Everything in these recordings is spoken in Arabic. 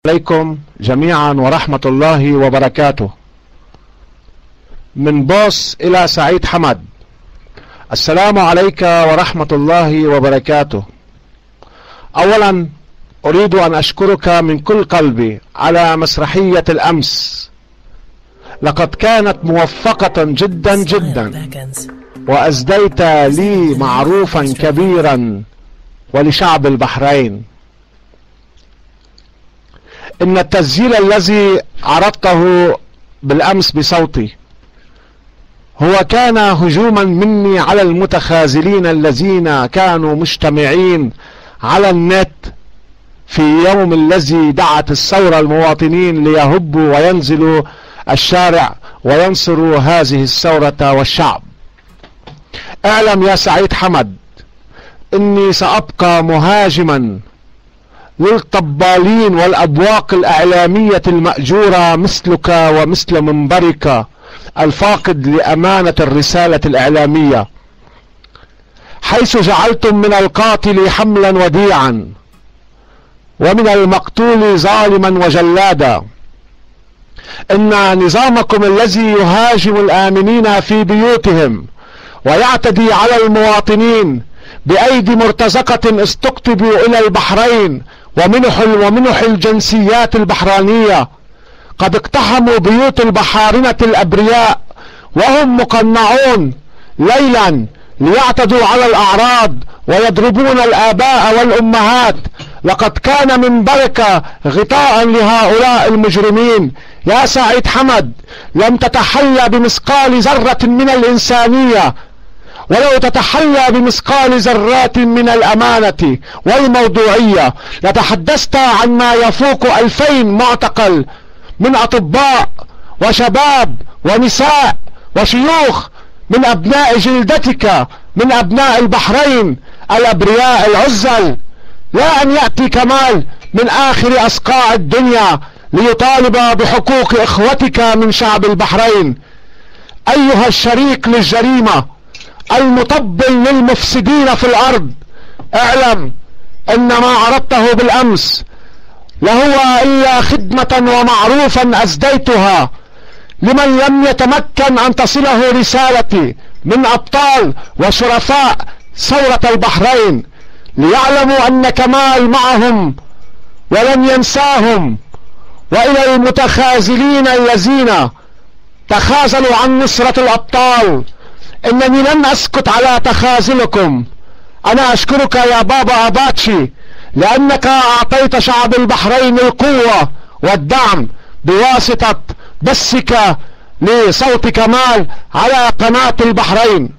عليكم جميعا ورحمة الله وبركاته. من بوس إلى سعيد حمد، السلام عليك ورحمة الله وبركاته. أولا أريد أن أشكرك من كل قلبي على مسرحية الأمس، لقد كانت موفقة جدا جدا، وأسديت لي معروفا كبيرا ولشعب البحرين. إن التسجيل الذي عرضته بالأمس بصوتي هو كان هجوما مني على المتخاذلين الذين كانوا مجتمعين على النت في يوم الذي دعت الثورة المواطنين ليهبوا وينزلوا الشارع وينصروا هذه الثورة والشعب. اعلم يا سعيد حمد إني سأبقى مهاجما للطبالين والأبواق الإعلامية المأجورة مثلك ومثل منبرك الفاقد لأمانة الرسالة الإعلامية، حيث جعلتم من القاتل حملا وديعا ومن المقتول ظالما وجلادا. إن نظامكم الذي يهاجم الآمنين في بيوتهم ويعتدي على المواطنين بأيدي مرتزقة استقطبوا إلى البحرين ومنح الجنسيات البحرانية، قد اقتحموا بيوت البحارنة الأبرياء وهم مقنعون ليلا ليعتدوا على الأعراض ويضربون الآباء والأمهات. لقد كان منبرك غطاء لهؤلاء المجرمين. يا سعيد حمد، لم تتحلى بمثقال ذرة من الإنسانية، ولو تتحلى بمثقال ذرات من الأمانة والموضوعية لتحدثت عن ما يفوق 2000 معتقل من أطباء وشباب ونساء وشيوخ من أبناء جلدتك، من أبناء البحرين الأبرياء العزل. لا أن يأتي كمال من آخر أصقاع الدنيا ليطالب بحقوق إخوتك من شعب البحرين. أيها الشريك للجريمة المطبل للمفسدين في الأرض، اعلم أن ما عرضته بالأمس لهو إلا خدمة ومعروفا أسديتها لمن لم يتمكن أن تصله رسالتي من أبطال وشرفاء ثورة البحرين، ليعلموا أن كمال معهم ولن ينساهم. وإلى المتخاذلين الذين تخاذلوا عن نصرة الأبطال، إنني لن أسكت على تخاذلكم. أنا أشكرك يا بابا أباتشي لأنك أعطيت شعب البحرين القوة والدعم بواسطة بثك لصوت كمال على قناة البحرين.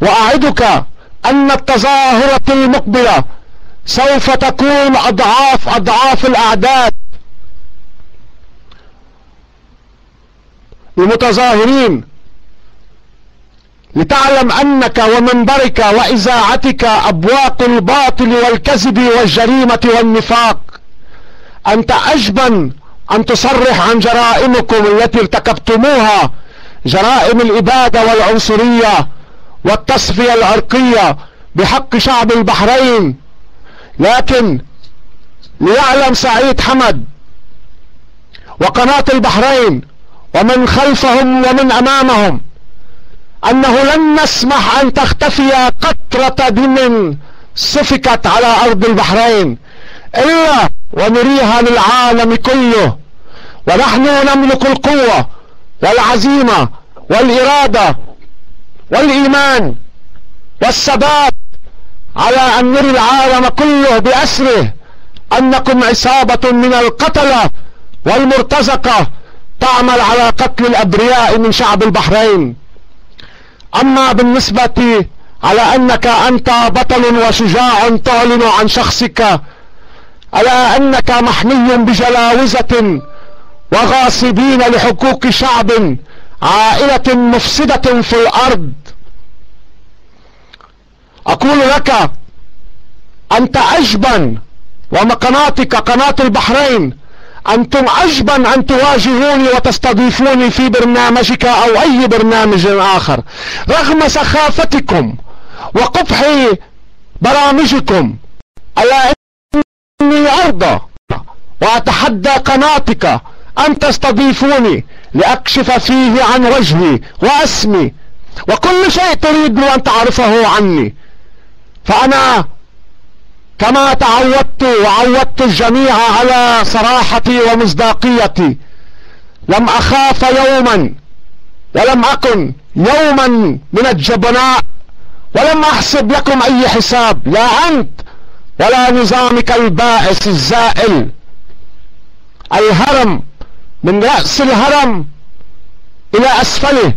وأعدك أن التظاهرة المقبلة سوف تكون أضعاف الأعداد. المتظاهرين لتعلم أنك ومنبرك وإذاعتك أبواق الباطل والكذب والجريمة والنفاق. أنت أجبن أن تصرح عن جرائمكم التي ارتكبتموها، جرائم الإبادة والعنصرية والتصفية العرقية بحق شعب البحرين. لكن ليعلم سعيد حمد وقناة البحرين ومن خلفهم ومن أمامهم أنه لن نسمح أن تختفي قطرة دم سفكت على أرض البحرين إلا ونريها للعالم كله. ونحن نملك القوة والعزيمة والإرادة والإيمان والثبات على أن نري العالم كله بأسره أنكم عصابة من القتلة والمرتزقة تعمل على قتل الأبرياء من شعب البحرين. أما بالنسبة على أنك أنت بطل وشجاع تعلن عن شخصك، على أنك محمي بجلاوزة وغاصبين لحقوق شعب، عائلة مفسدة في الأرض، أقول لك أنت أجبن، وقناتك قناة البحرين أنتم أجبن أن تواجهوني وتستضيفوني في برنامجك أو أي برنامج آخر، رغم سخافتكم وقبح برامجكم. ألا إني أرضى وأتحدى قناتك أن تستضيفوني لأكشف فيه عن وجهي واسمي وكل شيء تريد أن تعرفه عني. فأنا كما تعودت وعودت الجميع على صراحتي ومصداقيتي لم أخاف يوما ولم أكن يوما من الجبناء، ولم أحسب لكم أي حساب، لا أنت ولا نظامك البائس الزائل. الهرم من رأس الهرم إلى أسفله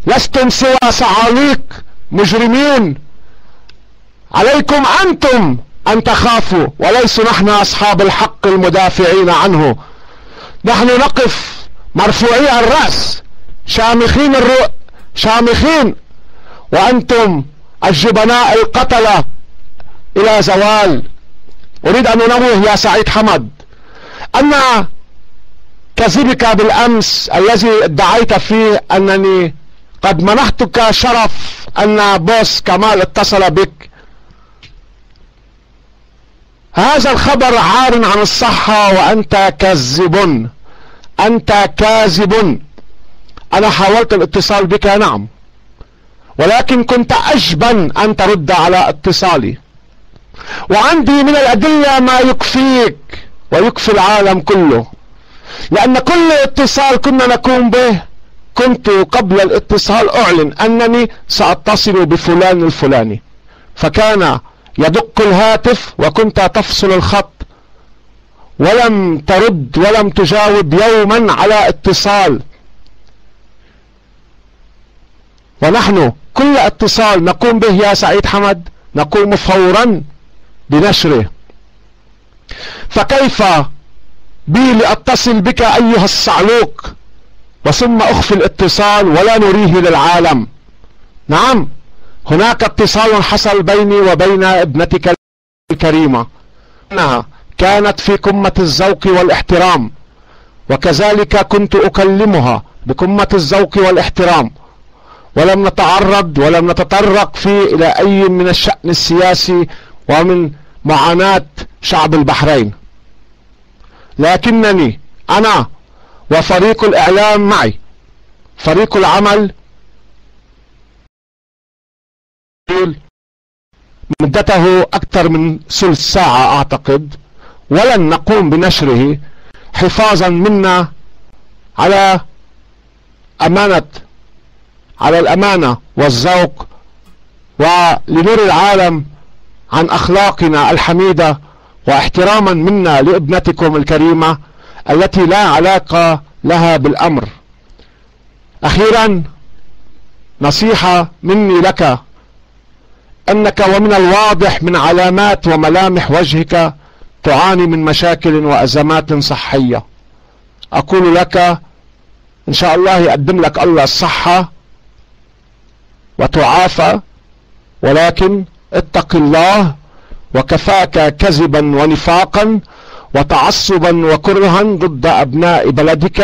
لستم سوى صعاليق مجرمين. عليكم أنتم أن تخافوا وليس نحن أصحاب الحق المدافعين عنه. نحن نقف مرفوعي الرأس شامخين، وأنتم الجبناء القتلة إلى زوال. أريد أن أنوه يا سعيد حمد أن كذبك بالأمس الذي ادعيت فيه أنني قد منحتك شرف أن بوس كمال اتصل بك، هذا الخبر عار عن الصحة وأنت كذب، أنت كاذب. أنا حاولت الاتصال بك نعم، ولكن كنت أجبن أن ترد على اتصالي، وعندي من الأدلة ما يكفيك ويكفي العالم كله، لأن كل اتصال كنا نقوم به كنت قبل الاتصال أعلن أنني سأتصل بفلان الفلاني، فكان يدق الهاتف وكنت تفصل الخط ولم ترد ولم تجاوب يوما على اتصال. ونحن كل اتصال نقوم به يا سعيد حمد نقوم فورا بنشره، فكيف بي لأتصل بك أيها الصعلوك وثم أخفي الاتصال ولا نريه للعالم؟ نعم، هناك اتصال حصل بيني وبين ابنتك الكريمة، أنها كانت في قمة الذوق والاحترام، وكذلك كنت أكلمها بقمة الذوق والاحترام، ولم نتعرض ولم نتطرق فيه إلى أي من الشأن السياسي ومن معاناة شعب البحرين. لكنني أنا وفريق الإعلام معي، فريق العمل مدته أكثر من ثلث ساعة أعتقد، ولن نقوم بنشره حفاظا منا على الأمانة والذوق، ولنري العالم عن أخلاقنا الحميدة واحتراما منا لابنتكم الكريمة التي لا علاقة لها بالأمر. أخيرا نصيحة مني لك، أنك ومن الواضح من علامات وملامح وجهك تعاني من مشاكل وأزمات صحية. أقول لك إن شاء الله يقدم لك الله الصحة وتعافى، ولكن اتق الله، وكفاك كذبا ونفاقا وتعصبا وكرها ضد أبناء بلدك.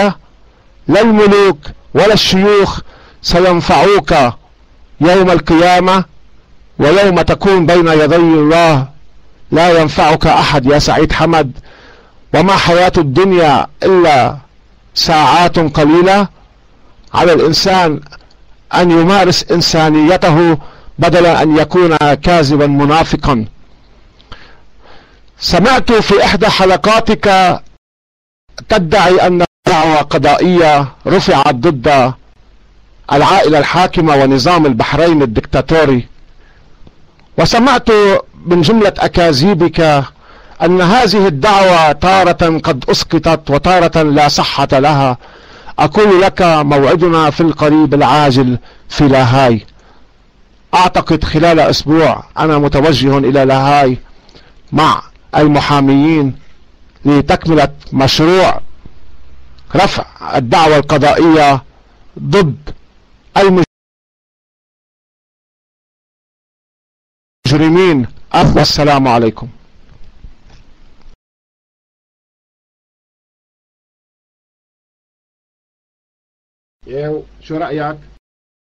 لا الملوك ولا الشيوخ سينفعوك يوم القيامة، ويوم تكون بين يدي الله لا ينفعك أحد يا سعيد حمد. وما حياة الدنيا إلا ساعات قليلة، على الإنسان أن يمارس إنسانيته بدلا أن يكون كاذبا منافقا. سمعت في إحدى حلقاتك تدعي أن دعوى قضائية رفعت ضد العائلة الحاكمة ونظام البحرين الدكتاتوري، وسمعت من جملة أكاذيبك أن هذه الدعوة تارة قد أسقطت وتارة لا صحة لها. أقول لك موعدنا في القريب العاجل في لاهاي، أعتقد خلال أسبوع أنا متوجه إلى لاهاي مع المحاميين لتكملة مشروع رفع الدعوة القضائية ضد المجرمين. والسلام عليكم. شو رأيك؟